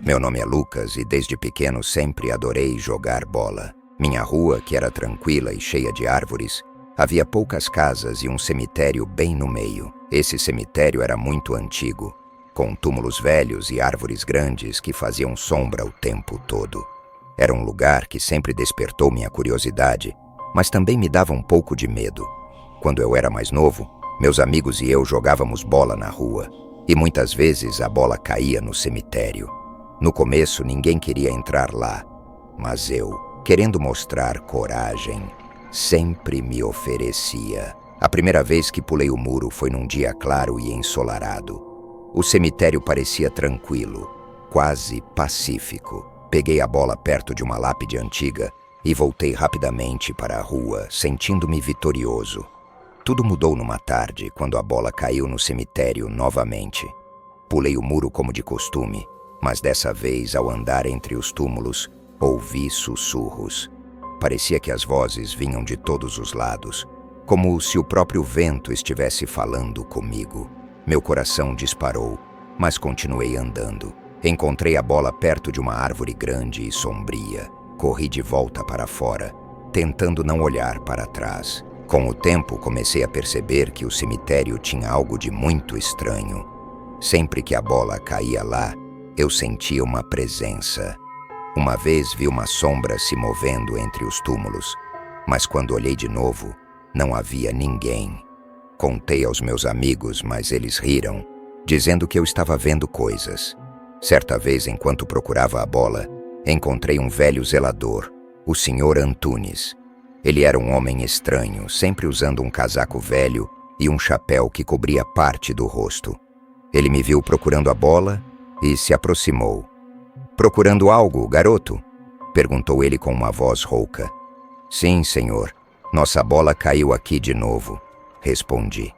Meu nome é Lucas e desde pequeno sempre adorei jogar bola. Minha rua, que era tranquila e cheia de árvores, havia poucas casas e um cemitério bem no meio. Esse cemitério era muito antigo, com túmulos velhos e árvores grandes que faziam sombra o tempo todo. Era um lugar que sempre despertou minha curiosidade, mas também me dava um pouco de medo. Quando eu era mais novo, meus amigos e eu jogávamos bola na rua, e muitas vezes a bola caía no cemitério. No começo ninguém queria entrar lá, mas eu, querendo mostrar coragem, sempre me oferecia. A primeira vez que pulei o muro foi num dia claro e ensolarado. O cemitério parecia tranquilo, quase pacífico. Peguei a bola perto de uma lápide antiga e voltei rapidamente para a rua, sentindo-me vitorioso. Tudo mudou numa tarde, quando a bola caiu no cemitério novamente. Pulei o muro como de costume, mas dessa vez, ao andar entre os túmulos, ouvi sussurros. Parecia que as vozes vinham de todos os lados, como se o próprio vento estivesse falando comigo. Meu coração disparou, mas continuei andando. Encontrei a bola perto de uma árvore grande e sombria. Corri de volta para fora, tentando não olhar para trás. Com o tempo, comecei a perceber que o cemitério tinha algo de muito estranho. Sempre que a bola caía lá, eu sentia uma presença. Uma vez vi uma sombra se movendo entre os túmulos, mas quando olhei de novo, não havia ninguém. Contei aos meus amigos, mas eles riram, dizendo que eu estava vendo coisas. Certa vez, enquanto procurava a bola, encontrei um velho zelador, o Sr. Antunes. Ele era um homem estranho, sempre usando um casaco velho e um chapéu que cobria parte do rosto. Ele me viu procurando a bola e se aproximou. "Procurando algo, garoto?" perguntou ele com uma voz rouca. "Sim, senhor. Nossa bola caiu aqui de novo", respondi.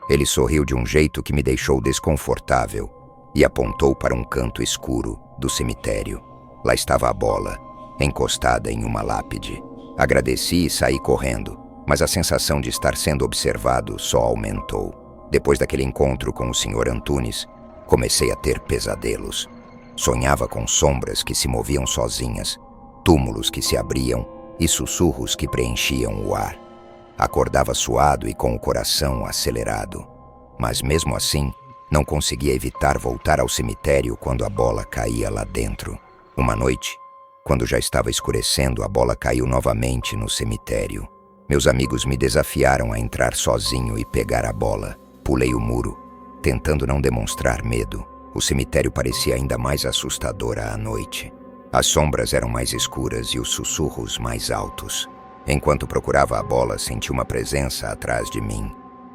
Ele sorriu de um jeito que me deixou desconfortável e apontou para um canto escuro do cemitério. Lá estava a bola, encostada em uma lápide. Agradeci e saí correndo, mas a sensação de estar sendo observado só aumentou. Depois daquele encontro com o Sr. Antunes, comecei a ter pesadelos. Sonhava com sombras que se moviam sozinhas, túmulos que se abriam e sussurros que preenchiam o ar. Acordava suado e com o coração acelerado. Mas mesmo assim, não conseguia evitar voltar ao cemitério quando a bola caía lá dentro. Uma noite, quando já estava escurecendo, a bola caiu novamente no cemitério. Meus amigos me desafiaram a entrar sozinho e pegar a bola. Pulei o muro, tentando não demonstrar medo. O cemitério parecia ainda mais assustador à noite. As sombras eram mais escuras e os sussurros mais altos. Enquanto procurava a bola, senti uma presença atrás de mim.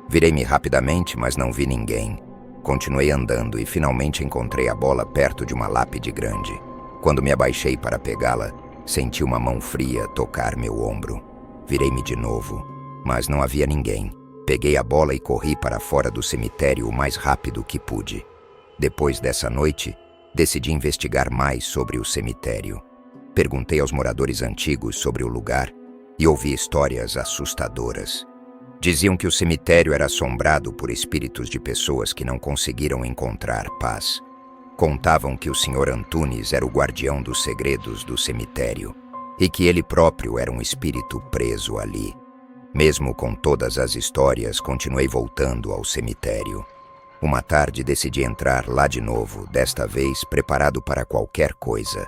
Virei-me rapidamente, mas não vi ninguém. Continuei andando e finalmente encontrei a bola perto de uma lápide grande. Quando me abaixei para pegá-la, senti uma mão fria tocar meu ombro. Virei-me de novo, mas não havia ninguém. Peguei a bola e corri para fora do cemitério o mais rápido que pude. Depois dessa noite, decidi investigar mais sobre o cemitério. Perguntei aos moradores antigos sobre o lugar e ouvi histórias assustadoras. Diziam que o cemitério era assombrado por espíritos de pessoas que não conseguiram encontrar paz. Contavam que o Sr. Antunes era o guardião dos segredos do cemitério e que ele próprio era um espírito preso ali. Mesmo com todas as histórias, continuei voltando ao cemitério. Uma tarde decidi entrar lá de novo, desta vez preparado para qualquer coisa.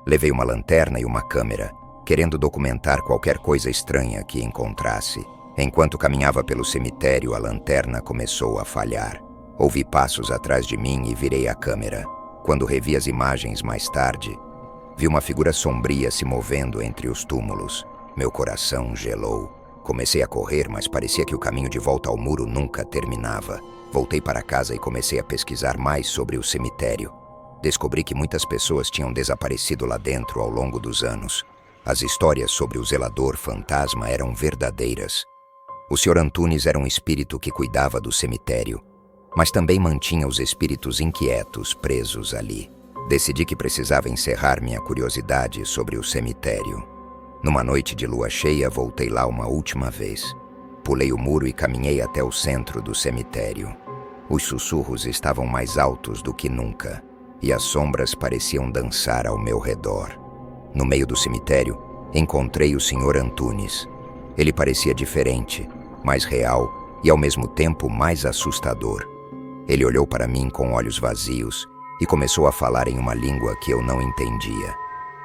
Levei uma lanterna e uma câmera, querendo documentar qualquer coisa estranha que encontrasse. Enquanto caminhava pelo cemitério, a lanterna começou a falhar. Ouvi passos atrás de mim e virei a câmera. Quando revi as imagens mais tarde, vi uma figura sombria se movendo entre os túmulos. Meu coração gelou. Comecei a correr, mas parecia que o caminho de volta ao muro nunca terminava. Voltei para casa e comecei a pesquisar mais sobre o cemitério. Descobri que muitas pessoas tinham desaparecido lá dentro ao longo dos anos. As histórias sobre o zelador fantasma eram verdadeiras. O Sr. Antunes era um espírito que cuidava do cemitério, mas também mantinha os espíritos inquietos presos ali. Decidi que precisava encerrar minha curiosidade sobre o cemitério. Numa noite de lua cheia, voltei lá uma última vez. Pulei o muro e caminhei até o centro do cemitério. Os sussurros estavam mais altos do que nunca, e as sombras pareciam dançar ao meu redor. No meio do cemitério, encontrei o Sr. Antunes. Ele parecia diferente, mais real e ao mesmo tempo mais assustador. Ele olhou para mim com olhos vazios e começou a falar em uma língua que eu não entendia.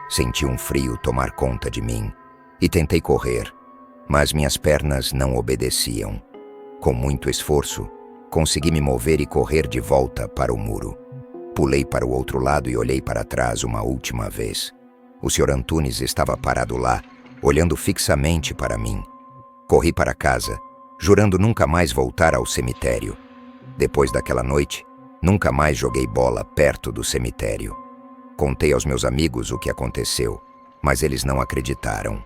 Senti um frio tomar conta de mim e tentei correr, mas minhas pernas não obedeciam. Com muito esforço, consegui me mover e correr de volta para o muro. Pulei para o outro lado e olhei para trás uma última vez. O Sr. Antunes estava parado lá, olhando fixamente para mim. Corri para casa, jurando nunca mais voltar ao cemitério. Depois daquela noite, nunca mais joguei bola perto do cemitério. Contei aos meus amigos o que aconteceu, mas eles não acreditaram.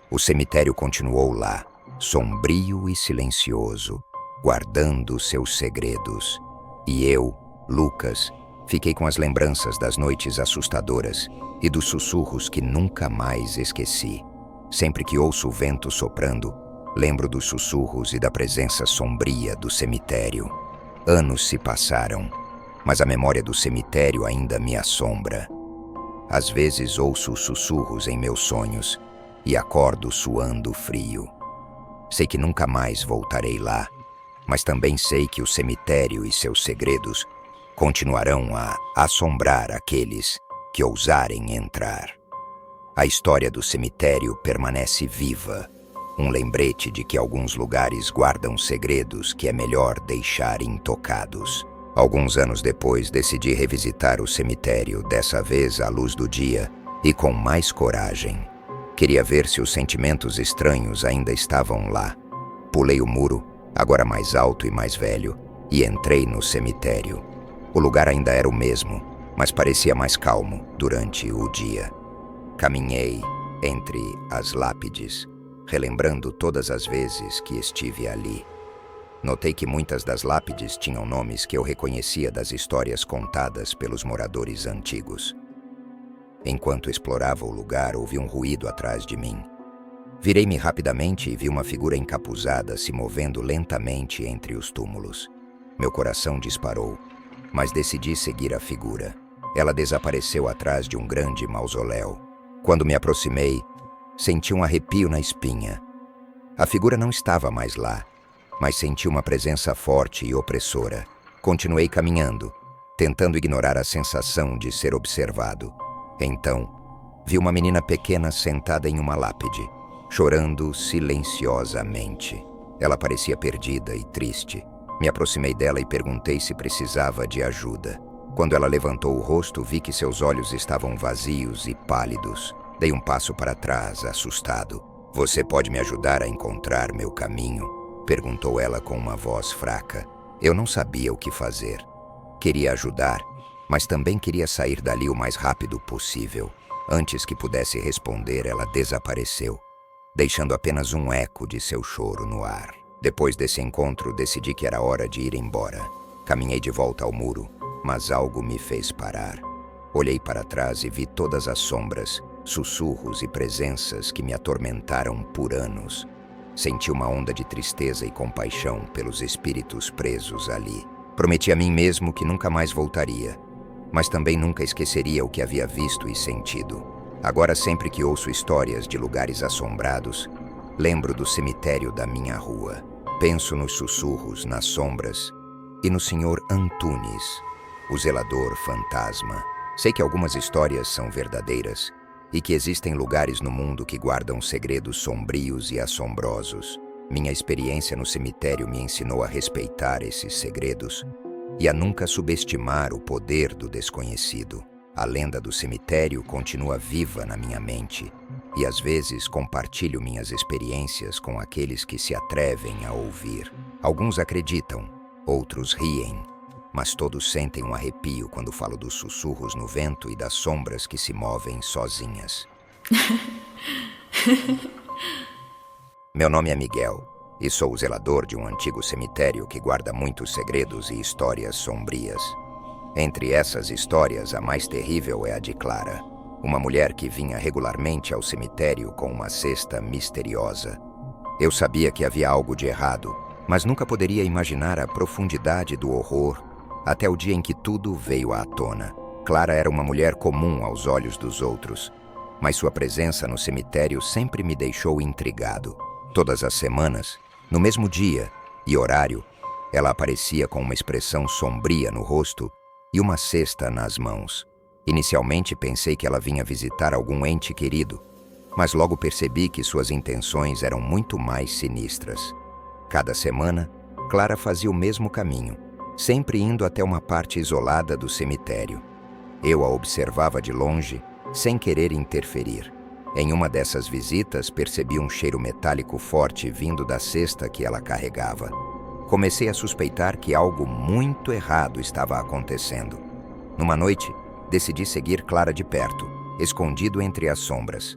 O cemitério continuou lá, sombrio e silencioso, guardando seus segredos. E eu, Lucas, fiquei com as lembranças das noites assustadoras e dos sussurros que nunca mais esqueci. Sempre que ouço o vento soprando, lembro dos sussurros e da presença sombria do cemitério. Anos se passaram, mas a memória do cemitério ainda me assombra. Às vezes ouço sussurros em meus sonhos e acordo suando frio. Sei que nunca mais voltarei lá, mas também sei que o cemitério e seus segredos continuarão a assombrar aqueles que ousarem entrar. A história do cemitério permanece viva, um lembrete de que alguns lugares guardam segredos que é melhor deixar intocados. Alguns anos depois, decidi revisitar o cemitério, dessa vez à luz do dia e com mais coragem. Queria ver se os sentimentos estranhos ainda estavam lá. Pulei o muro, agora mais alto e mais velho, e entrei no cemitério. O lugar ainda era o mesmo, mas parecia mais calmo durante o dia. Caminhei entre as lápides, relembrando todas as vezes que estive ali. Notei que muitas das lápides tinham nomes que eu reconhecia das histórias contadas pelos moradores antigos. Enquanto explorava o lugar, ouvi um ruído atrás de mim. Virei-me rapidamente e vi uma figura encapuzada se movendo lentamente entre os túmulos. Meu coração disparou, mas decidi seguir a figura. Ela desapareceu atrás de um grande mausoléu. Quando me aproximei, senti um arrepio na espinha. A figura não estava mais lá, mas senti uma presença forte e opressora. Continuei caminhando, tentando ignorar a sensação de ser observado. Então, vi uma menina pequena sentada em uma lápide, chorando silenciosamente. Ela parecia perdida e triste. Me aproximei dela e perguntei se precisava de ajuda. Quando ela levantou o rosto, vi que seus olhos estavam vazios e pálidos. Dei um passo para trás, assustado. "Você pode me ajudar a encontrar meu caminho?" perguntou ela com uma voz fraca. Eu não sabia o que fazer. Queria ajudar, mas também queria sair dali o mais rápido possível. Antes que pudesse responder, ela desapareceu, deixando apenas um eco de seu choro no ar. Depois desse encontro, decidi que era hora de ir embora. Caminhei de volta ao muro, mas algo me fez parar. Olhei para trás e vi todas as sombras, sussurros e presenças que me atormentaram por anos. Senti uma onda de tristeza e compaixão pelos espíritos presos ali. Prometi a mim mesmo que nunca mais voltaria, mas também nunca esqueceria o que havia visto e sentido. Agora, sempre que ouço histórias de lugares assombrados, lembro do cemitério da minha rua. Penso nos sussurros, nas sombras e no Sr. Antunes, o zelador fantasma. Sei que algumas histórias são verdadeiras e que existem lugares no mundo que guardam segredos sombrios e assombrosos. Minha experiência no cemitério me ensinou a respeitar esses segredos e a nunca subestimar o poder do desconhecido. A lenda do cemitério continua viva na minha mente e às vezes compartilho minhas experiências com aqueles que se atrevem a ouvir. Alguns acreditam, outros riem, mas todos sentem um arrepio quando falo dos sussurros no vento e das sombras que se movem sozinhas. Meu nome é Miguel e sou o zelador de um antigo cemitério que guarda muitos segredos e histórias sombrias. Entre essas histórias, a mais terrível é a de Clara, uma mulher que vinha regularmente ao cemitério com uma cesta misteriosa. Eu sabia que havia algo de errado, mas nunca poderia imaginar a profundidade do horror até o dia em que tudo veio à tona. Clara era uma mulher comum aos olhos dos outros, mas sua presença no cemitério sempre me deixou intrigado. Todas as semanas, no mesmo dia e horário, ela aparecia com uma expressão sombria no rosto e uma cesta nas mãos. Inicialmente pensei que ela vinha visitar algum ente querido, mas logo percebi que suas intenções eram muito mais sinistras. Cada semana, Clara fazia o mesmo caminho, sempre indo até uma parte isolada do cemitério. Eu a observava de longe, sem querer interferir. Em uma dessas visitas, percebi um cheiro metálico forte vindo da cesta que ela carregava. Comecei a suspeitar que algo muito errado estava acontecendo. Numa noite, decidi seguir Clara de perto, escondido entre as sombras.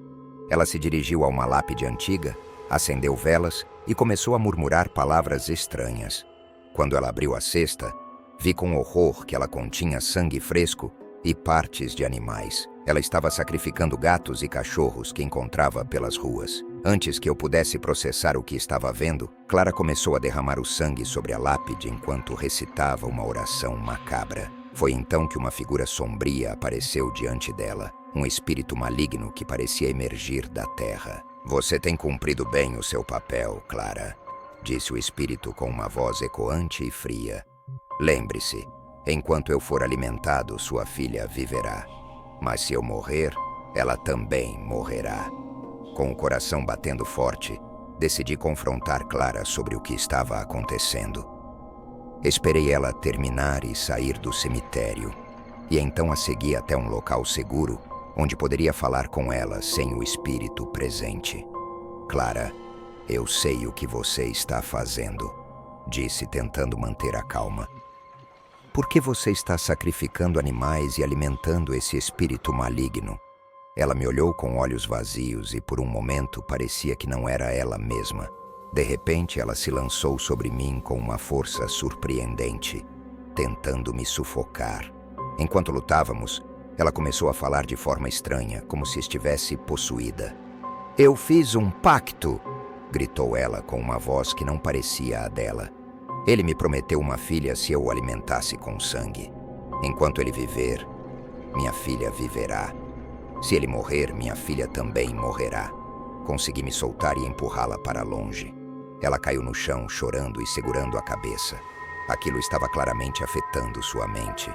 Ela se dirigiu a uma lápide antiga, acendeu velas e começou a murmurar palavras estranhas. Quando ela abriu a cesta, vi com horror que ela continha sangue fresco e partes de animais. Ela estava sacrificando gatos e cachorros que encontrava pelas ruas. Antes que eu pudesse processar o que estava vendo, Clara começou a derramar o sangue sobre a lápide enquanto recitava uma oração macabra. Foi então que uma figura sombria apareceu diante dela, um espírito maligno que parecia emergir da terra. "Você tem cumprido bem o seu papel, Clara", disse o espírito com uma voz ecoante e fria. "Lembre-se, enquanto eu for alimentado, sua filha viverá. Mas se eu morrer, ela também morrerá." Com o coração batendo forte, decidi confrontar Clara sobre o que estava acontecendo. Esperei ela terminar e sair do cemitério, e então a segui até um local seguro, onde poderia falar com ela sem o espírito presente. "Clara, eu sei o que você está fazendo", disse tentando manter a calma. "Por que você está sacrificando animais e alimentando esse espírito maligno?" Ela me olhou com olhos vazios e por um momento parecia que não era ela mesma. De repente, ela se lançou sobre mim com uma força surpreendente, tentando me sufocar. Enquanto lutávamos, ela começou a falar de forma estranha, como se estivesse possuída. "Eu fiz um pacto", gritou ela com uma voz que não parecia a dela. "Ele me prometeu uma filha se eu o alimentasse com sangue. Enquanto ele viver, minha filha viverá. Se ele morrer, minha filha também morrerá." Consegui me soltar e empurrá-la para longe. Ela caiu no chão, chorando e segurando a cabeça. Aquilo estava claramente afetando sua mente.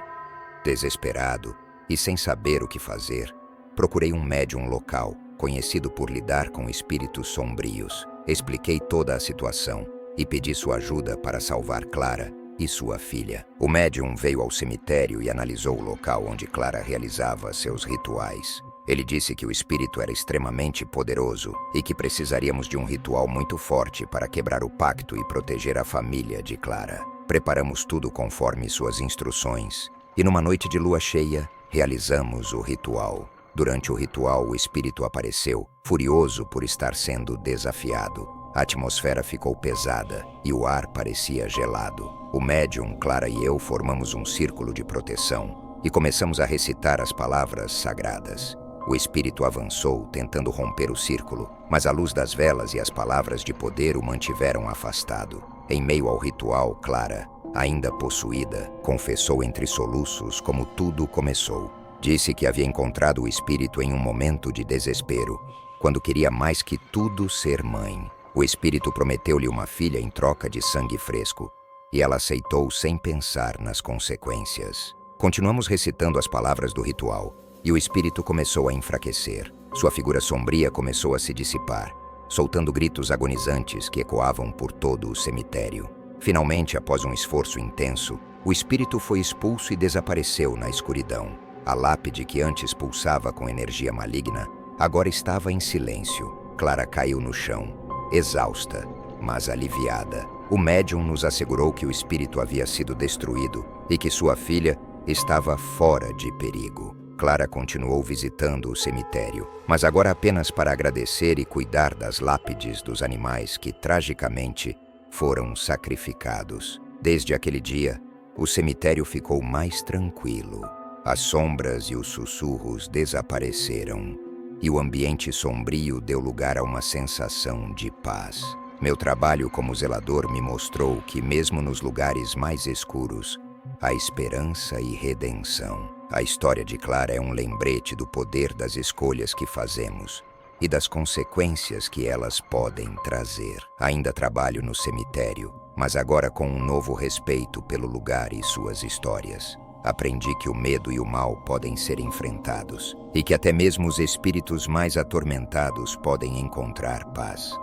Desesperado e sem saber o que fazer, procurei um médium local, conhecido por lidar com espíritos sombrios. Expliquei toda a situação e pedi sua ajuda para salvar Clara e sua filha. O médium veio ao cemitério e analisou o local onde Clara realizava seus rituais. Ele disse que o espírito era extremamente poderoso e que precisaríamos de um ritual muito forte para quebrar o pacto e proteger a família de Clara. Preparamos tudo conforme suas instruções e numa noite de lua cheia, realizamos o ritual. Durante o ritual, o espírito apareceu, furioso por estar sendo desafiado. A atmosfera ficou pesada e o ar parecia gelado. O médium, Clara e eu formamos um círculo de proteção e começamos a recitar as palavras sagradas. O espírito avançou, tentando romper o círculo, mas a luz das velas e as palavras de poder o mantiveram afastado. Em meio ao ritual, Clara, ainda possuída, confessou entre soluços como tudo começou. Disse que havia encontrado o espírito em um momento de desespero, quando queria mais que tudo ser mãe. O espírito prometeu-lhe uma filha em troca de sangue fresco, e ela aceitou sem pensar nas consequências. Continuamos recitando as palavras do ritual, e o espírito começou a enfraquecer. Sua figura sombria começou a se dissipar, soltando gritos agonizantes que ecoavam por todo o cemitério. Finalmente, após um esforço intenso, o espírito foi expulso e desapareceu na escuridão. A lápide que antes pulsava com energia maligna, agora estava em silêncio. Clara caiu no chão, exausta, mas aliviada. O médium nos assegurou que o espírito havia sido destruído e que sua filha estava fora de perigo. Clara continuou visitando o cemitério, mas agora apenas para agradecer e cuidar das lápides dos animais que, tragicamente, foram sacrificados. Desde aquele dia, o cemitério ficou mais tranquilo. As sombras e os sussurros desapareceram, e o ambiente sombrio deu lugar a uma sensação de paz. Meu trabalho como zelador me mostrou que, mesmo nos lugares mais escuros, há esperança e redenção. A história de Clara é um lembrete do poder das escolhas que fazemos e das consequências que elas podem trazer. Ainda trabalho no cemitério, mas agora com um novo respeito pelo lugar e suas histórias. Aprendi que o medo e o mal podem ser enfrentados e que até mesmo os espíritos mais atormentados podem encontrar paz.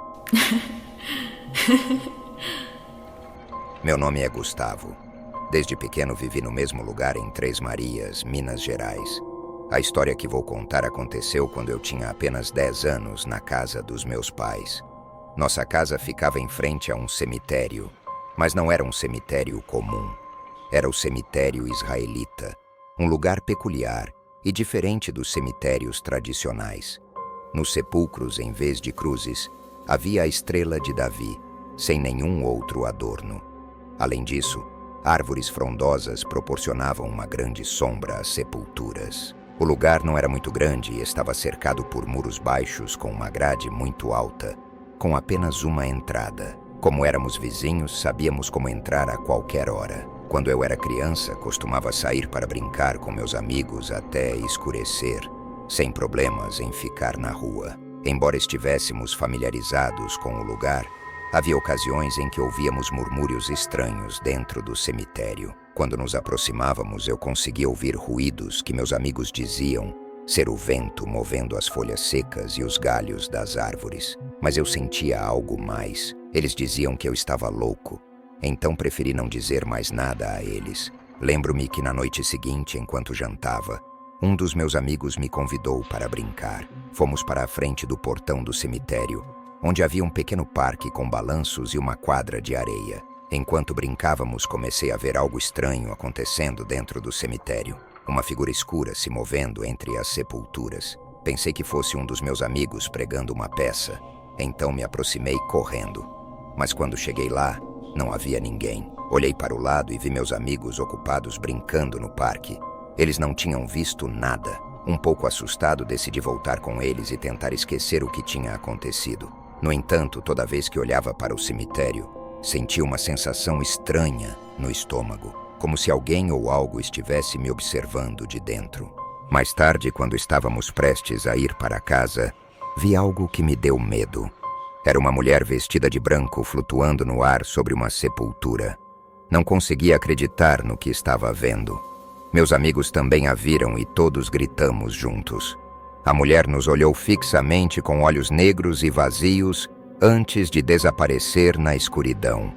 Meu nome é Gustavo. Desde pequeno vivi no mesmo lugar em Três Marias, Minas Gerais. A história que vou contar aconteceu quando eu tinha apenas 10 anos na casa dos meus pais. Nossa casa ficava em frente a um cemitério, mas não era um cemitério comum. Era o cemitério israelita, um lugar peculiar e diferente dos cemitérios tradicionais. Nos sepulcros, em vez de cruzes, havia a estrela de Davi, sem nenhum outro adorno. Além disso, árvores frondosas proporcionavam uma grande sombra às sepulturas. O lugar não era muito grande e estava cercado por muros baixos com uma grade muito alta, com apenas uma entrada. Como éramos vizinhos, sabíamos como entrar a qualquer hora. Quando eu era criança, costumava sair para brincar com meus amigos até escurecer, sem problemas em ficar na rua. Embora estivéssemos familiarizados com o lugar, havia ocasiões em que ouvíamos murmúrios estranhos dentro do cemitério. Quando nos aproximávamos, eu conseguia ouvir ruídos que meus amigos diziam ser o vento movendo as folhas secas e os galhos das árvores. Mas eu sentia algo mais. Eles diziam que eu estava louco. Então preferi não dizer mais nada a eles. Lembro-me que na noite seguinte, enquanto jantava, um dos meus amigos me convidou para brincar. Fomos para a frente do portão do cemitério, onde havia um pequeno parque com balanços e uma quadra de areia. Enquanto brincávamos, comecei a ver algo estranho acontecendo dentro do cemitério. Uma figura escura se movendo entre as sepulturas. Pensei que fosse um dos meus amigos pregando uma peça. Então me aproximei correndo. Mas quando cheguei lá, não havia ninguém. Olhei para o lado e vi meus amigos ocupados brincando no parque. Eles não tinham visto nada. Um pouco assustado, decidi voltar com eles e tentar esquecer o que tinha acontecido. No entanto, toda vez que olhava para o cemitério, sentia uma sensação estranha no estômago, como se alguém ou algo estivesse me observando de dentro. Mais tarde, quando estávamos prestes a ir para casa, vi algo que me deu medo. Era uma mulher vestida de branco flutuando no ar sobre uma sepultura. Não conseguia acreditar no que estava vendo. Meus amigos também a viram e todos gritamos juntos. A mulher nos olhou fixamente com olhos negros e vazios antes de desaparecer na escuridão.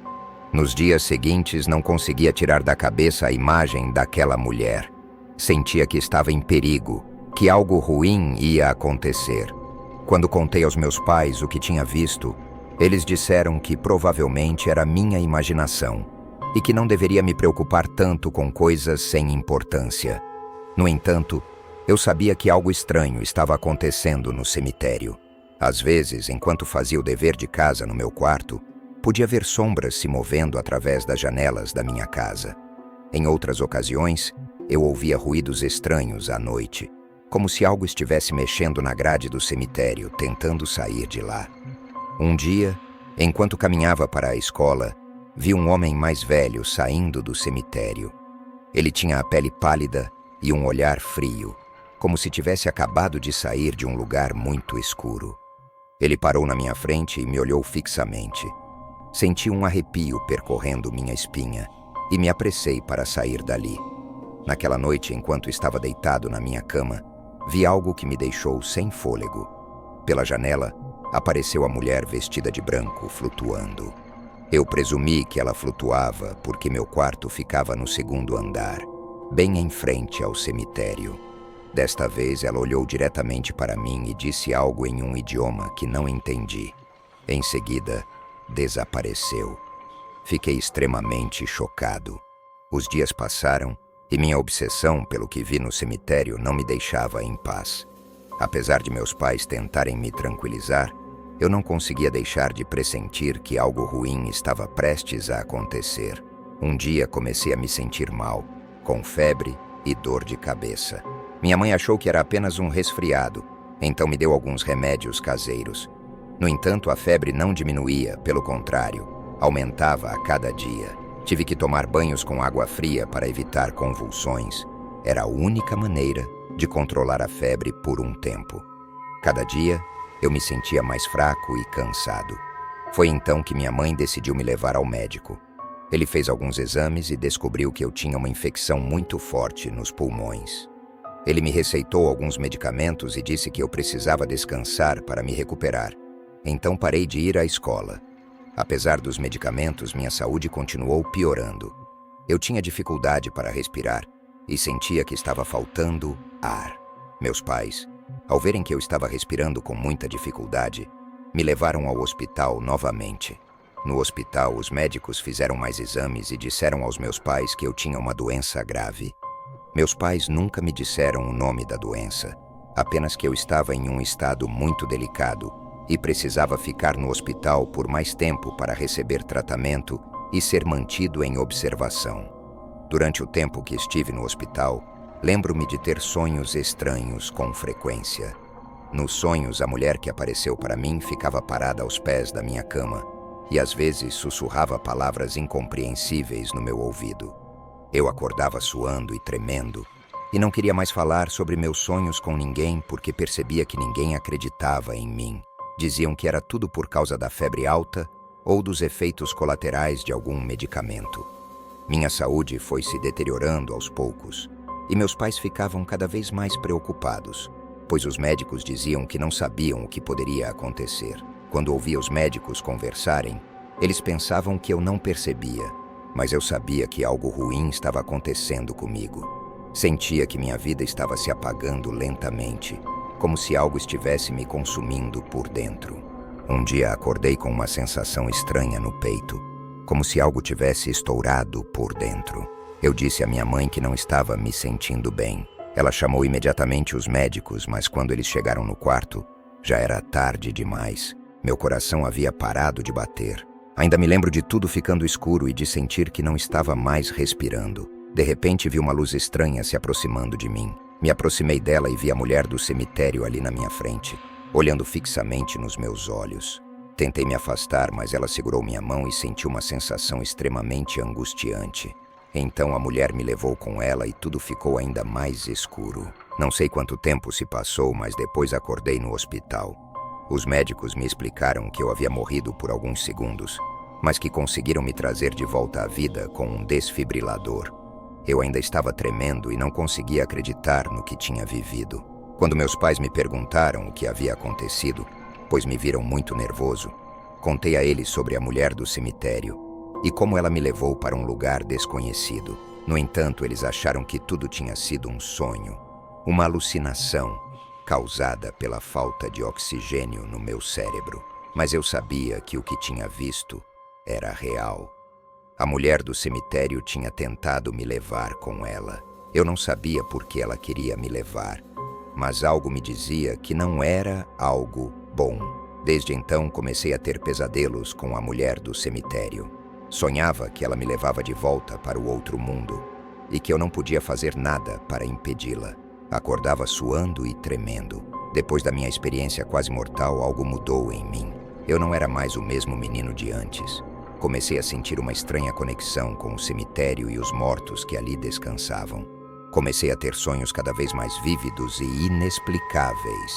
Nos dias seguintes não conseguia tirar da cabeça a imagem daquela mulher. Sentia que estava em perigo, que algo ruim ia acontecer. Quando contei aos meus pais o que tinha visto, eles disseram que provavelmente era minha imaginação e que não deveria me preocupar tanto com coisas sem importância. No entanto, eu sabia que algo estranho estava acontecendo no cemitério. Às vezes, enquanto fazia o dever de casa no meu quarto, podia ver sombras se movendo através das janelas da minha casa. Em outras ocasiões, eu ouvia ruídos estranhos à noite, como se algo estivesse mexendo na grade do cemitério, tentando sair de lá. Um dia, enquanto caminhava para a escola, vi um homem mais velho saindo do cemitério. Ele tinha a pele pálida e um olhar frio, como se tivesse acabado de sair de um lugar muito escuro. Ele parou na minha frente e me olhou fixamente. Senti um arrepio percorrendo minha espinha e me apressei para sair dali. Naquela noite, enquanto estava deitado na minha cama, vi algo que me deixou sem fôlego. Pela janela, apareceu a mulher vestida de branco, flutuando. Eu presumi que ela flutuava porque meu quarto ficava no segundo andar, bem em frente ao cemitério. Desta vez, ela olhou diretamente para mim e disse algo em um idioma que não entendi. Em seguida, desapareceu. Fiquei extremamente chocado. Os dias passaram e minha obsessão pelo que vi no cemitério não me deixava em paz. Apesar de meus pais tentarem me tranquilizar, eu não conseguia deixar de pressentir que algo ruim estava prestes a acontecer. Um dia comecei a me sentir mal, com febre e dor de cabeça. Minha mãe achou que era apenas um resfriado, então me deu alguns remédios caseiros. No entanto, a febre não diminuía, pelo contrário, aumentava a cada dia. Tive que tomar banhos com água fria para evitar convulsões. Era a única maneira de controlar a febre por um tempo. Cada dia, eu me sentia mais fraco e cansado. Foi então que minha mãe decidiu me levar ao médico. Ele fez alguns exames e descobriu que eu tinha uma infecção muito forte nos pulmões. Ele me receitou alguns medicamentos e disse que eu precisava descansar para me recuperar. Então parei de ir à escola. Apesar dos medicamentos, minha saúde continuou piorando. Eu tinha dificuldade para respirar e sentia que estava faltando ar. Meus pais, ao verem que eu estava respirando com muita dificuldade, me levaram ao hospital novamente. No hospital, os médicos fizeram mais exames e disseram aos meus pais que eu tinha uma doença grave. Meus pais nunca me disseram o nome da doença, apenas que eu estava em um estado muito delicado e precisava ficar no hospital por mais tempo para receber tratamento e ser mantido em observação. Durante o tempo que estive no hospital, lembro-me de ter sonhos estranhos com frequência. Nos sonhos, a mulher que apareceu para mim ficava parada aos pés da minha cama e às vezes sussurrava palavras incompreensíveis no meu ouvido. Eu acordava suando e tremendo e não queria mais falar sobre meus sonhos com ninguém porque percebia que ninguém acreditava em mim. Diziam que era tudo por causa da febre alta ou dos efeitos colaterais de algum medicamento. Minha saúde foi se deteriorando aos poucos e meus pais ficavam cada vez mais preocupados, pois os médicos diziam que não sabiam o que poderia acontecer. Quando ouvia os médicos conversarem, eles pensavam que eu não percebia, mas eu sabia que algo ruim estava acontecendo comigo. Sentia que minha vida estava se apagando lentamente, como se algo estivesse me consumindo por dentro. Um dia acordei com uma sensação estranha no peito, como se algo tivesse estourado por dentro. Eu disse à minha mãe que não estava me sentindo bem. Ela chamou imediatamente os médicos, mas quando eles chegaram no quarto, já era tarde demais. Meu coração havia parado de bater. Ainda me lembro de tudo ficando escuro e de sentir que não estava mais respirando. De repente vi uma luz estranha se aproximando de mim. Me aproximei dela e vi a mulher do cemitério ali na minha frente, olhando fixamente nos meus olhos. Tentei me afastar, mas ela segurou minha mão e senti uma sensação extremamente angustiante. Então a mulher me levou com ela e tudo ficou ainda mais escuro. Não sei quanto tempo se passou, mas depois acordei no hospital. Os médicos me explicaram que eu havia morrido por alguns segundos, mas que conseguiram me trazer de volta à vida com um desfibrilador. Eu ainda estava tremendo e não conseguia acreditar no que tinha vivido. Quando meus pais me perguntaram o que havia acontecido, pois me viram muito nervoso, contei a eles sobre a mulher do cemitério e como ela me levou para um lugar desconhecido. No entanto, eles acharam que tudo tinha sido um sonho, uma alucinação causada pela falta de oxigênio no meu cérebro. Mas eu sabia que o que tinha visto era real. A mulher do cemitério tinha tentado me levar com ela. Eu não sabia por que ela queria me levar, mas algo me dizia que não era algo bom. Desde então comecei a ter pesadelos com a mulher do cemitério. Sonhava que ela me levava de volta para o outro mundo e que eu não podia fazer nada para impedi-la. Acordava suando e tremendo. Depois da minha experiência quase mortal, algo mudou em mim. Eu não era mais o mesmo menino de antes. Comecei a sentir uma estranha conexão com o cemitério e os mortos que ali descansavam. Comecei a ter sonhos cada vez mais vívidos e inexplicáveis.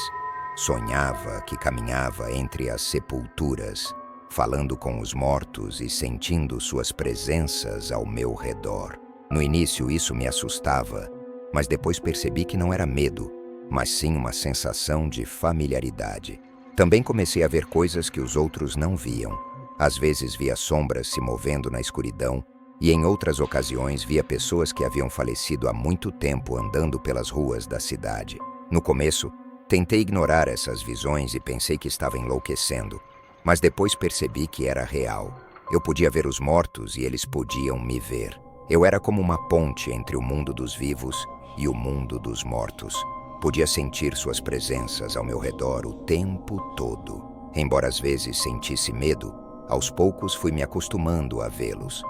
Sonhava que caminhava entre as sepulturas, falando com os mortos e sentindo suas presenças ao meu redor. No início isso me assustava, mas depois percebi que não era medo, mas sim uma sensação de familiaridade. Também comecei a ver coisas que os outros não viam. Às vezes via sombras se movendo na escuridão e em outras ocasiões via pessoas que haviam falecido há muito tempo andando pelas ruas da cidade. No começo, tentei ignorar essas visões e pensei que estava enlouquecendo, mas depois percebi que era real. Eu podia ver os mortos e eles podiam me ver. Eu era como uma ponte entre o mundo dos vivos e o mundo dos mortos. Podia sentir suas presenças ao meu redor o tempo todo. Embora às vezes sentisse medo, aos poucos fui me acostumando a vê-los.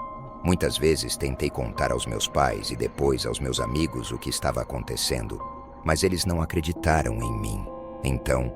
Muitas vezes tentei contar aos meus pais e depois aos meus amigos o que estava acontecendo, mas eles não acreditaram em mim. Então,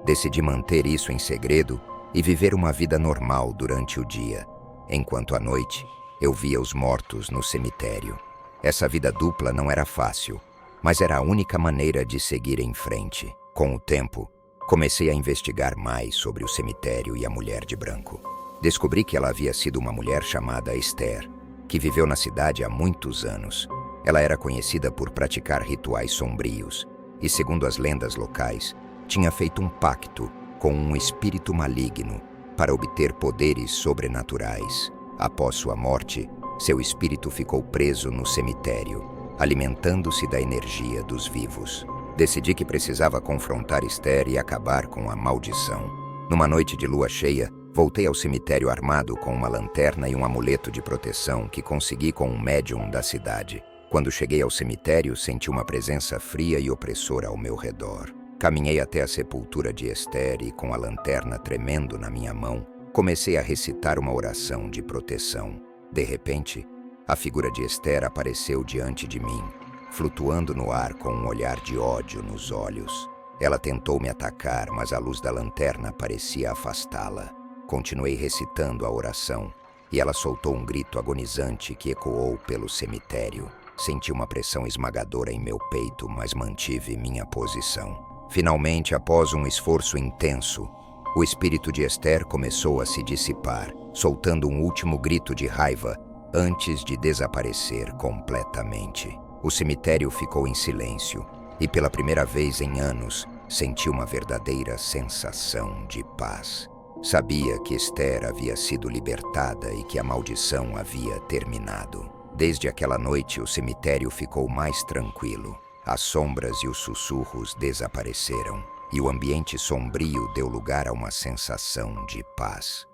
Decidi manter isso em segredo e viver uma vida normal durante o dia, enquanto à noite eu via os mortos no cemitério. Essa vida dupla não era fácil, mas era a única maneira de seguir em frente. Com o tempo, comecei a investigar mais sobre o cemitério e a mulher de branco. Descobri que ela havia sido uma mulher chamada Esther, que viveu na cidade há muitos anos. Ela era conhecida por praticar rituais sombrios e, segundo as lendas locais, tinha feito um pacto com um espírito maligno para obter poderes sobrenaturais. Após sua morte, seu espírito ficou preso no cemitério, alimentando-se da energia dos vivos. Decidi que precisava confrontar Esther e acabar com a maldição. Numa noite de lua cheia, voltei ao cemitério armado com uma lanterna e um amuleto de proteção que consegui com um médium da cidade. Quando cheguei ao cemitério, senti uma presença fria e opressora ao meu redor. Caminhei até a sepultura de Esther e, com a lanterna tremendo na minha mão, comecei a recitar uma oração de proteção. De repente, a figura de Esther apareceu diante de mim, flutuando no ar com um olhar de ódio nos olhos. Ela tentou me atacar, mas a luz da lanterna parecia afastá-la. Continuei recitando a oração, e ela soltou um grito agonizante que ecoou pelo cemitério. Senti uma pressão esmagadora em meu peito, mas mantive minha posição. Finalmente, após um esforço intenso, o espírito de Esther começou a se dissipar, soltando um último grito de raiva antes de desaparecer completamente. O cemitério ficou em silêncio e, pela primeira vez em anos, senti uma verdadeira sensação de paz. Sabia que Esther havia sido libertada e que a maldição havia terminado. Desde aquela noite, o cemitério ficou mais tranquilo. As sombras e os sussurros desapareceram, e o ambiente sombrio deu lugar a uma sensação de paz.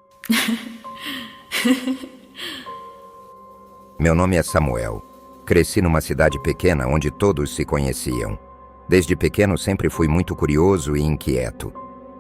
Meu nome é Samuel. Cresci numa cidade pequena onde todos se conheciam. Desde pequeno sempre fui muito curioso e inquieto.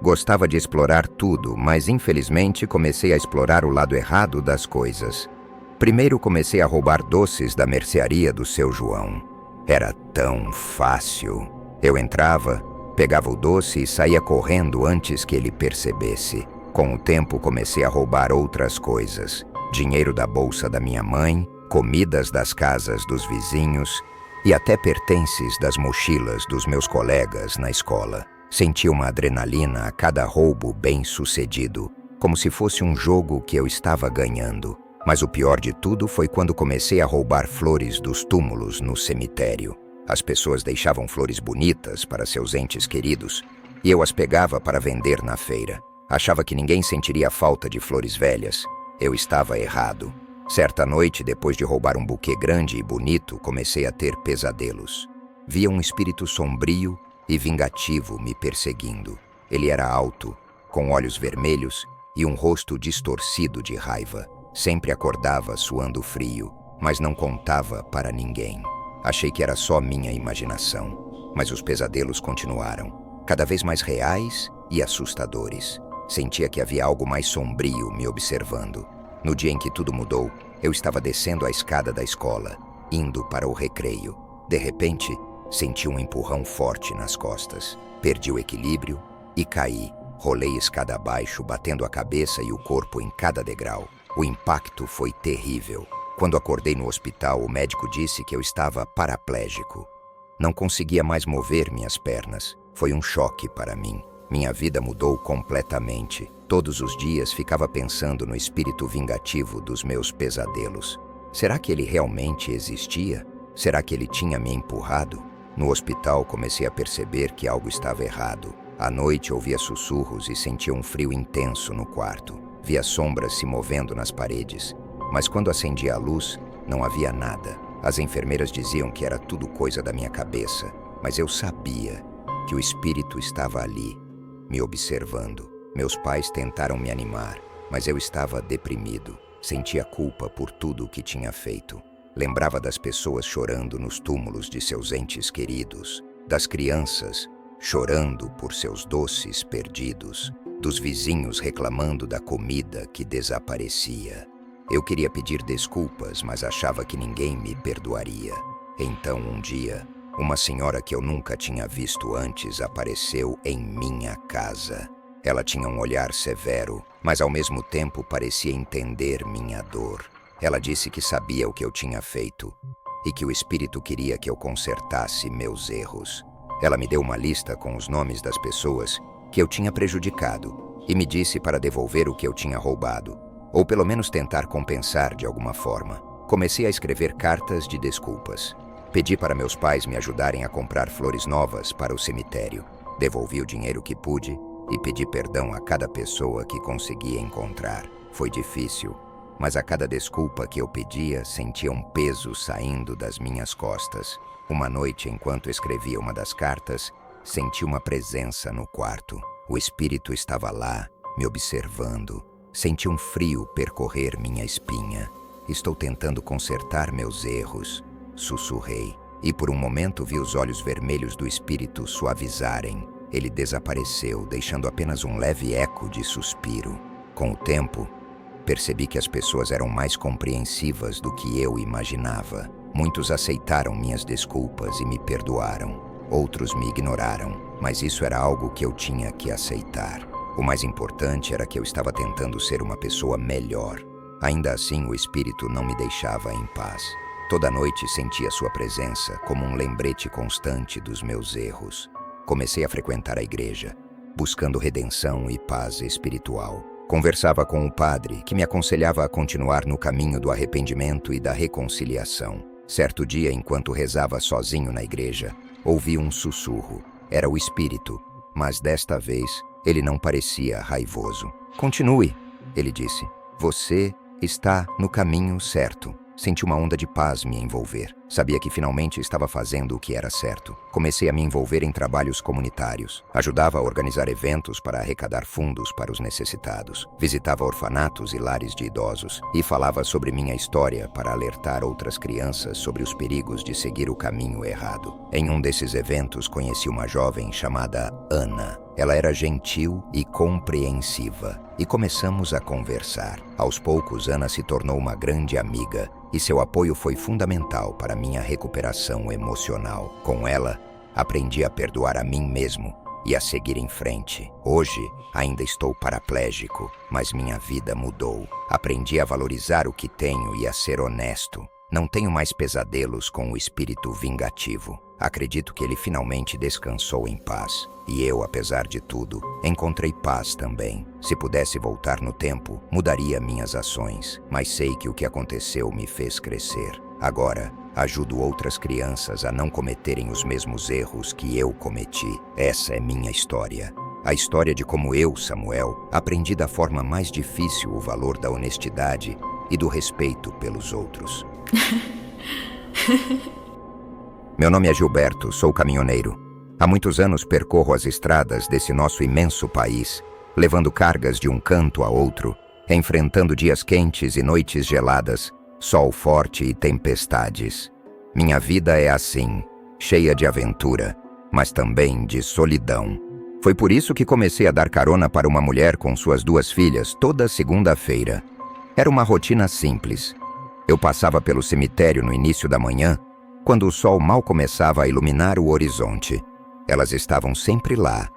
Gostava de explorar tudo, mas infelizmente comecei a explorar o lado errado das coisas. Primeiro comecei a roubar doces da mercearia do seu João. Era tão fácil. Eu entrava, pegava o doce e saía correndo antes que ele percebesse. Com o tempo comecei a roubar outras coisas. Dinheiro da bolsa da minha mãe, comidas das casas dos vizinhos e até pertences das mochilas dos meus colegas na escola. Senti uma adrenalina a cada roubo bem-sucedido, como se fosse um jogo que eu estava ganhando. Mas o pior de tudo foi quando comecei a roubar flores dos túmulos no cemitério. As pessoas deixavam flores bonitas para seus entes queridos e eu as pegava para vender na feira. Achava que ninguém sentiria falta de flores velhas. Eu estava errado. Certa noite, depois de roubar um buquê grande e bonito, comecei a ter pesadelos. Via um espírito sombrio e vingativo me perseguindo. Ele era alto, com olhos vermelhos e um rosto distorcido de raiva. Sempre acordava suando frio, mas não contava para ninguém. Achei que era só minha imaginação, mas os pesadelos continuaram, cada vez mais reais e assustadores. Sentia que havia algo mais sombrio me observando. No dia em que tudo mudou, eu estava descendo a escada da escola, indo para o recreio. De repente, senti um empurrão forte nas costas. Perdi o equilíbrio e caí. Rolei escada abaixo, batendo a cabeça e o corpo em cada degrau. O impacto foi terrível. Quando acordei no hospital, o médico disse que eu estava paraplégico. Não conseguia mais mover minhas pernas. Foi um choque para mim. Minha vida mudou completamente. Todos os dias ficava pensando no espírito vingativo dos meus pesadelos. Será que ele realmente existia? Será que ele tinha me empurrado? No hospital, comecei a perceber que algo estava errado. À noite, ouvia sussurros e sentia um frio intenso no quarto. Via sombras se movendo nas paredes. Mas quando acendia a luz, não havia nada. As enfermeiras diziam que era tudo coisa da minha cabeça. Mas eu sabia que o espírito estava ali, me observando. Meus pais tentaram me animar, mas eu estava deprimido. Sentia culpa por tudo o que tinha feito. Lembrava das pessoas chorando nos túmulos de seus entes queridos, das crianças chorando por seus doces perdidos, dos vizinhos reclamando da comida que desaparecia. Eu queria pedir desculpas, mas achava que ninguém me perdoaria. Então, um dia, Uma senhora que eu nunca tinha visto antes apareceu em minha casa. Ela tinha um olhar severo, mas ao mesmo tempo parecia entender minha dor. Ela disse que sabia o que eu tinha feito e que o espírito queria que eu consertasse meus erros. Ela me deu uma lista com os nomes das pessoas que eu tinha prejudicado e me disse para devolver o que eu tinha roubado, ou pelo menos tentar compensar de alguma forma. Comecei a escrever cartas de desculpas. Pedi para meus pais me ajudarem a comprar flores novas para o cemitério. Devolvi o dinheiro que pude e pedi perdão a cada pessoa que conseguia encontrar. Foi difícil, mas a cada desculpa que eu pedia, sentia um peso saindo das minhas costas. Uma noite, enquanto escrevia uma das cartas, senti uma presença no quarto. O espírito estava lá, me observando. Senti um frio percorrer minha espinha. Estou tentando consertar meus erros, sussurrei. E por um momento vi os olhos vermelhos do espírito suavizarem. Ele desapareceu, deixando apenas um leve eco de suspiro. Com o tempo, percebi que as pessoas eram mais compreensivas do que eu imaginava. Muitos aceitaram minhas desculpas e me perdoaram. Outros me ignoraram, mas isso era algo que eu tinha que aceitar. O mais importante era que eu estava tentando ser uma pessoa melhor. Ainda assim, o espírito não me deixava em paz. Toda noite sentia sua presença como um lembrete constante dos meus erros. Comecei a frequentar a igreja, buscando redenção e paz espiritual. Conversava com o padre, que me aconselhava a continuar no caminho do arrependimento e da reconciliação. Certo dia, enquanto rezava sozinho na igreja, ouvi um sussurro. Era o espírito, mas desta vez ele não parecia raivoso. "Continue", ele disse. "Você está no caminho certo." Senti uma onda de paz me envolver. Sabia que finalmente estava fazendo o que era certo. Comecei a me envolver em trabalhos comunitários. Ajudava a organizar eventos para arrecadar fundos para os necessitados. Visitava orfanatos e lares de idosos. E falava sobre minha história para alertar outras crianças sobre os perigos de seguir o caminho errado. Em um desses eventos, conheci uma jovem chamada Ana. Ela era gentil e compreensiva, e começamos a conversar. Aos poucos, Ana se tornou uma grande amiga, e seu apoio foi fundamental para minha recuperação emocional. Com ela, aprendi a perdoar a mim mesmo e a seguir em frente. Hoje, ainda estou paraplégico, mas minha vida mudou. Aprendi a valorizar o que tenho e a ser honesto. Não tenho mais pesadelos com o espírito vingativo. Acredito que ele finalmente descansou em paz. E eu, apesar de tudo, encontrei paz também. Se pudesse voltar no tempo, mudaria minhas ações. Mas sei que o que aconteceu me fez crescer. Agora, ajudo outras crianças a não cometerem os mesmos erros que eu cometi. Essa é minha história. A história de como eu, Samuel, aprendi da forma mais difícil o valor da honestidade e do respeito pelos outros. Meu nome é Gilberto, sou caminhoneiro. Há muitos anos percorro as estradas desse nosso imenso país, levando cargas de um canto a outro, enfrentando dias quentes e noites geladas, sol forte e tempestades. Minha vida é assim, cheia de aventura, mas também de solidão. Foi por isso que comecei a dar carona para uma mulher com suas 2 filhas toda segunda-feira. Era uma rotina simples. Eu passava pelo cemitério no início da manhã, quando o sol mal começava a iluminar o horizonte. Elas estavam sempre lá,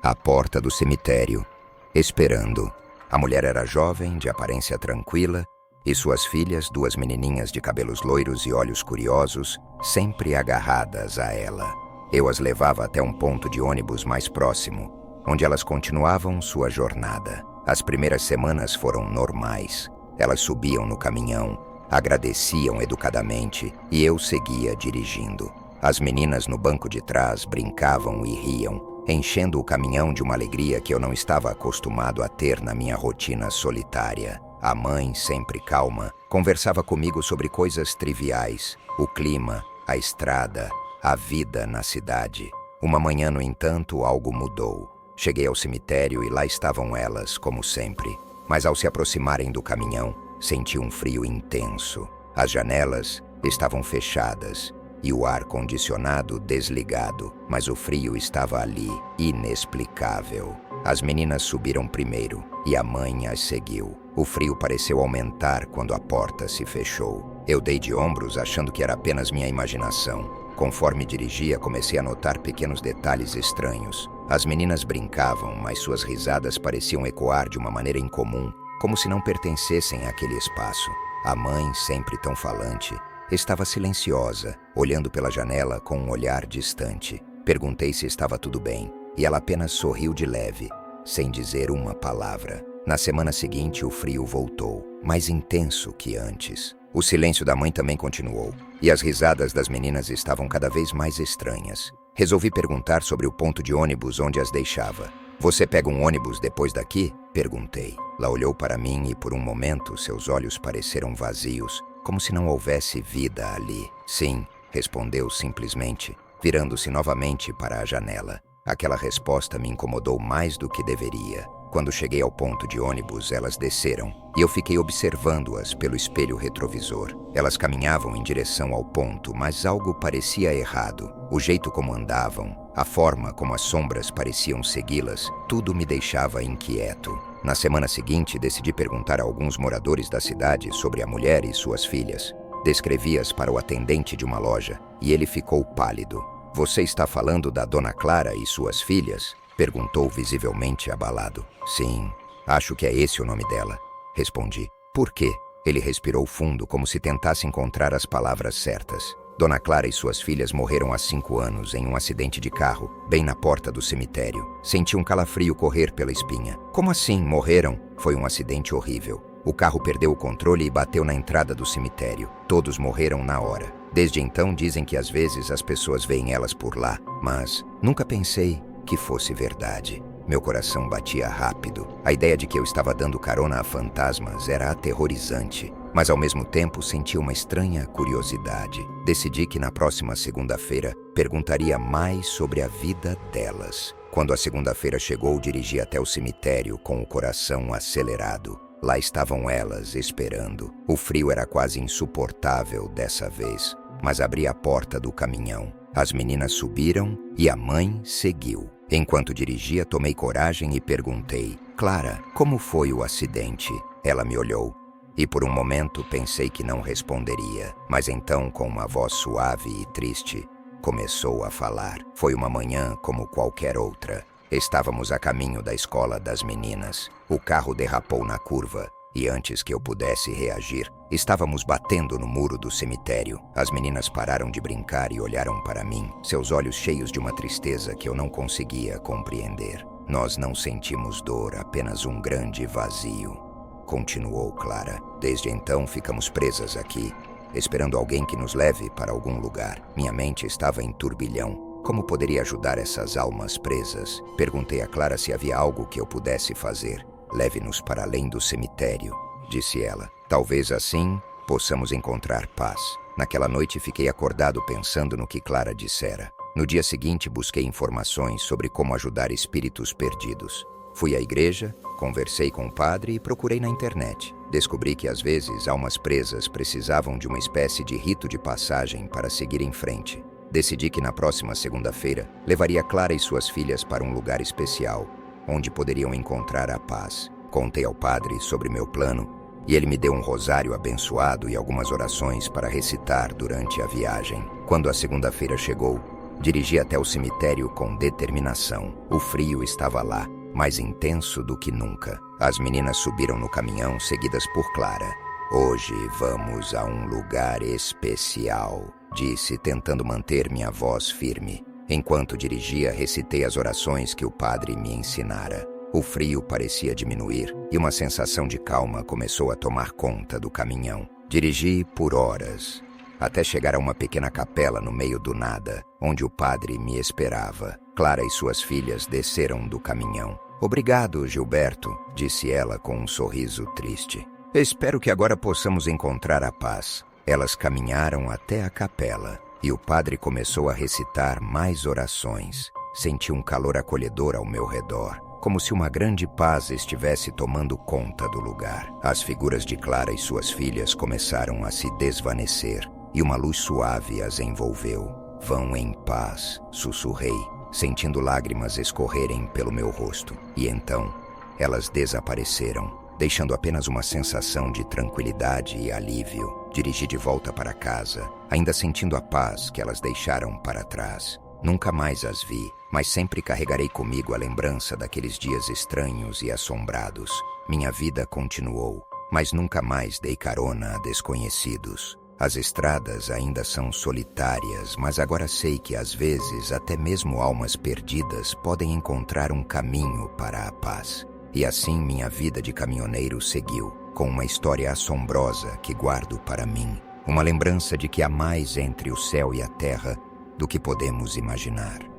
à porta do cemitério, esperando. A mulher era jovem, de aparência tranquila, e suas filhas, 2 menininhas de cabelos loiros e olhos curiosos, sempre agarradas a ela. Eu as levava até um ponto de ônibus mais próximo, onde elas continuavam sua jornada. As primeiras semanas foram normais. Elas subiam no caminhão, agradeciam educadamente e eu seguia dirigindo. As meninas no banco de trás brincavam e riam, enchendo o caminhão de uma alegria que eu não estava acostumado a ter na minha rotina solitária. A mãe, sempre calma, conversava comigo sobre coisas triviais, o clima, a estrada, a vida na cidade. Uma manhã, no entanto, algo mudou. Cheguei ao cemitério e lá estavam elas, como sempre. Mas ao se aproximarem do caminhão, senti um frio intenso. As janelas estavam fechadas e o ar-condicionado desligado, mas o frio estava ali, inexplicável. As meninas subiram primeiro e a mãe as seguiu. O frio pareceu aumentar quando a porta se fechou. Eu dei de ombros achando que era apenas minha imaginação, Conforme dirigia, comecei a notar pequenos detalhes estranhos. As meninas brincavam, mas suas risadas pareciam ecoar de uma maneira incomum, como se não pertencessem àquele espaço. A mãe, sempre tão falante, estava silenciosa, olhando pela janela com um olhar distante. Perguntei se estava tudo bem, e ela apenas sorriu de leve, sem dizer uma palavra. Na semana seguinte, o frio voltou, mais intenso que antes. O silêncio da mãe também continuou, e as risadas das meninas estavam cada vez mais estranhas. Resolvi perguntar sobre o ponto de ônibus onde as deixava. "Você pega um ônibus depois daqui?" perguntei. Ela olhou para mim e por um momento seus olhos pareceram vazios, como se não houvesse vida ali. "Sim", respondeu simplesmente, virando-se novamente para a janela. Aquela resposta me incomodou mais do que deveria. Quando cheguei ao ponto de ônibus, elas desceram, e eu fiquei observando-as pelo espelho retrovisor. Elas caminhavam em direção ao ponto, mas algo parecia errado. O jeito como andavam, a forma como as sombras pareciam segui-las, tudo me deixava inquieto. Na semana seguinte, decidi perguntar a alguns moradores da cidade sobre a mulher e suas filhas. Descrevi-as para o atendente de uma loja, e ele ficou pálido. "Você está falando da Dona Clara e suas filhas?" perguntou visivelmente abalado. "Sim, acho que é esse o nome dela", respondi. "Por quê?" Ele respirou fundo, como se tentasse encontrar as palavras certas. "Dona Clara e suas filhas morreram há 5 anos em um acidente de carro, bem na porta do cemitério. Senti um calafrio correr pela espinha." "Como assim, morreram?" "Foi um acidente horrível. O carro perdeu o controle e bateu na entrada do cemitério. Todos morreram na hora. Desde então dizem que às vezes as pessoas veem elas por lá, mas nunca pensei que fosse verdade." Meu coração batia rápido. A ideia de que eu estava dando carona a fantasmas era aterrorizante, mas ao mesmo tempo senti uma estranha curiosidade. Decidi que na próxima segunda-feira perguntaria mais sobre a vida delas. Quando a segunda-feira chegou, dirigi até o cemitério com o coração acelerado. Lá estavam elas, esperando. O frio era quase insuportável dessa vez, mas abri a porta do caminhão. As meninas subiram e a mãe seguiu. Enquanto dirigia, tomei coragem e perguntei: "Clara, como foi o acidente?" Ela me olhou, e por um momento pensei que não responderia, mas então, com uma voz suave e triste, começou a falar. "Foi uma manhã como qualquer outra. Estávamos a caminho da escola das meninas. O carro derrapou na curva, e antes que eu pudesse reagir, estávamos batendo no muro do cemitério. As meninas pararam de brincar e olharam para mim, seus olhos cheios de uma tristeza que eu não conseguia compreender. Nós não sentimos dor, apenas um grande vazio", continuou Clara. "Desde então ficamos presas aqui, esperando alguém que nos leve para algum lugar. Minha mente estava em turbilhão. Como poderia ajudar essas almas presas? Perguntei a Clara se havia algo que eu pudesse fazer. "Leve-nos para além do cemitério", disse ela. "Talvez assim possamos encontrar paz." Naquela noite fiquei acordado pensando no que Clara dissera. No dia seguinte busquei informações sobre como ajudar espíritos perdidos. Fui à igreja, conversei com o padre e procurei na internet. Descobri que às vezes almas presas precisavam de uma espécie de rito de passagem para seguir em frente. Decidi que na próxima segunda-feira levaria Clara e suas filhas para um lugar especial, onde poderiam encontrar a paz. Contei ao padre sobre meu plano e ele me deu um rosário abençoado e algumas orações para recitar durante a viagem. Quando a segunda-feira chegou, dirigi até o cemitério com determinação. O frio estava lá, mais intenso do que nunca. As meninas subiram no caminhão, seguidas por Clara. "Hoje vamos a um lugar especial", disse, tentando manter minha voz firme. Enquanto dirigia, recitei as orações que o padre me ensinara. O frio parecia diminuir e uma sensação de calma começou a tomar conta do caminhão. Dirigi por horas, até chegar a uma pequena capela no meio do nada, onde o padre me esperava. Clara e suas filhas desceram do caminhão. "Obrigado, Gilberto", disse ela com um sorriso triste. "Espero que agora possamos encontrar a paz." Elas caminharam até a capela e o padre começou a recitar mais orações. Senti um calor acolhedor ao meu redor, como se uma grande paz estivesse tomando conta do lugar. As figuras de Clara e suas filhas começaram a se desvanecer e uma luz suave as envolveu. "Vão em paz", sussurrei, sentindo lágrimas escorrerem pelo meu rosto. E então, elas desapareceram. deixando apenas uma sensação de tranquilidade e alívio. Dirigi de volta para casa, ainda sentindo a paz que elas deixaram para trás. Nunca mais as vi, mas sempre carregarei comigo a lembrança daqueles dias estranhos e assombrados. Minha vida continuou, mas nunca mais dei carona a desconhecidos. As estradas ainda são solitárias, mas agora sei que às vezes até mesmo almas perdidas podem encontrar um caminho para a paz. E assim minha vida de caminhoneiro seguiu, com uma história assombrosa que guardo para mim. Uma lembrança de que há mais entre o céu e a terra do que podemos imaginar.